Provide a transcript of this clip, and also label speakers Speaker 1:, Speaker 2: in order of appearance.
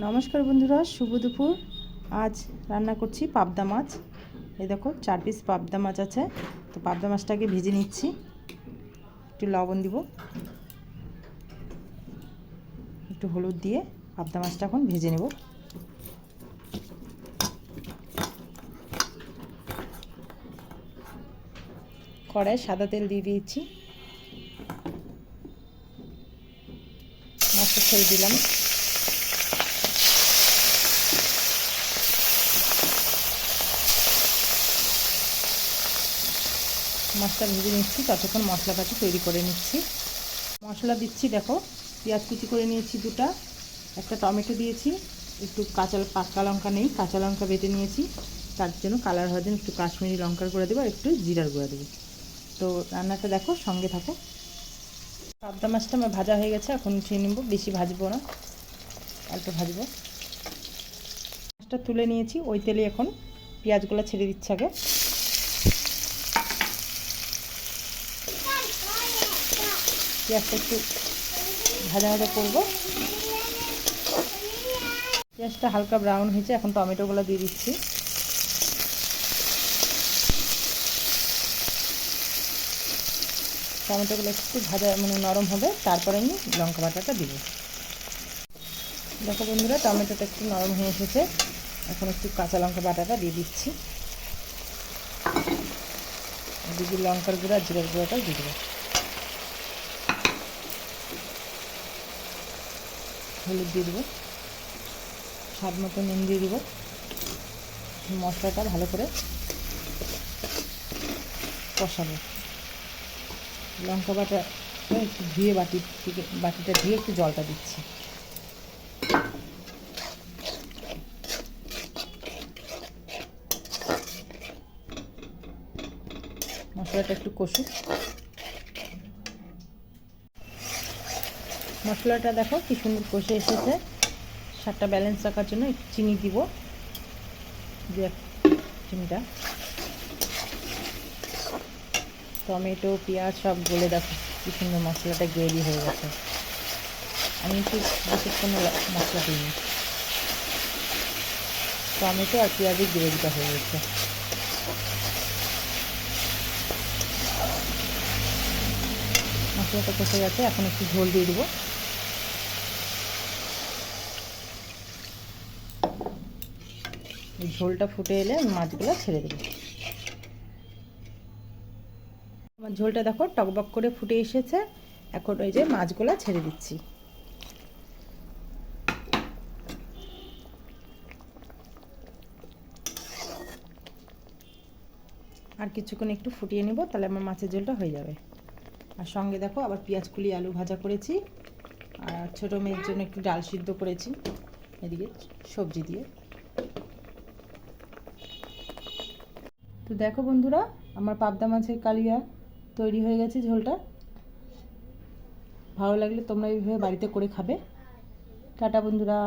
Speaker 1: নমস্কার বন্ধুরা, শুভ দুপুর। আজ রান্না করছি পাবদা মাছ। এই দেখো 4 পিস পাবদা মাছ আছে। তো পাবদা মাছটাকে ভেজে নিচ্ছি, একটু লবণ দিব, একটু হলুদ দিয়ে পাবদা মাছটা এখন ভেজে নেব। কড়াই সাদা তেল দিয়ে দিয়েছি, মাছটা ছেড়ে দিলাম। মাছটা ভেজে নিচ্ছি, ততক্ষণ মশলাপাতি তৈরি করে নিচ্ছি। মশলা দিচ্ছি, দেখো পেঁয়াজ কুচি করে নিয়েছি দুটা, একটা টমেটো দিয়েছি, একটু পাকা লঙ্কা নেই, কাঁচা লঙ্কা বেটে নিয়েছি, তার জন্য কালার হওয়ার জন্য একটু কাশ্মীরি লঙ্কার গুঁড়া দেবো আর একটু জিরার গুঁড়া দেবো। তো রান্নাটা দেখো, সঙ্গে থাকো। পাবদা মাছটা আমার ভাজা হয়ে গেছে, এখন উঠিয়ে নেব। বেশি ভাজবো না, অল্প ভাজবো। মাছটা তুলে নিয়েছি, ওই তেলে এখন পেঁয়াজগুলো ছেড়ে দিচ্ছে। আগে পেঁয়াজটা একটু ভাজা ভাজা করবো। পেঁয়াজটা হালকা ব্রাউন হয়েছে, এখন টমেটোগুলো দিয়ে দিচ্ছি। টমেটোগুলো একটু ভাজা নরম হবে, তারপরে আমি লঙ্কা বাটাটা দিব। দেখো বন্ধুরা, টমেটোটা একটু নরম হয়ে এসেছে, এখন একটু কাঁচা লঙ্কা বাটাটা দিয়ে দিচ্ছি। দিদি লঙ্কার গুঁড়া জিরার গুঁড়াটাও দিয়ে দেবো। হলুদ দিয়ে দেবো, স্বাদ মতো নুন দিয়ে দেবো। মশলাটা ভালো করে কষাবো। লঙ্কা বাটা একটু ধুয়ে বাটিটা ধুয়ে একটু জলটা দিচ্ছি। মশলাটা একটু কষুক। মশলাটা দেখো কি সুন্দর কষে এসেছে। স্বাদটা ব্যালেন্স রাখার জন্য একটু চিনি দিব, চিনিটা। টমেটো পেঁয়াজ সব গলে দেখো কি সুন্দর মশলাটা গ্রেভি হয়ে গেছে। আমি একটু বিশেষ কোনো মশলা দিইনি, টমেটো আর পেঁয়াজের গ্রেভিটা হয়ে গেছে। মশলাটা কষে গেছে, এখন একটু ঝোল দিয়ে দেবো। এই ঝোলটা ফুটে এলে আমি মাছগুলো ছেড়ে দেবো। আমার ঝোলটা দেখো টকবক করে ফুটে এসেছে, এখন ওই যে মাছগুলো ছেড়ে দিচ্ছি। আর কিছুক্ষণ একটু ফুটিয়ে নেব, তাহলে আমার মাছের ঝোলটা হয়ে যাবে। আর সঙ্গে দেখো আবার পেঁয়াজ কুলি আলু ভাজা করেছি, আর ছোটো মেয়ের জন্য একটু ডাল সিদ্ধ করেছি এদিকে সবজি দিয়ে। তো দেখো বন্ধুরা, আমার পাবদা মাছের কালিয়া তৈরি হয়ে গেছে। ঝোলটা ভালো লাগলে তোমরা এইভাবে বাড়িতে করে খাবে। টাটা বন্ধুরা।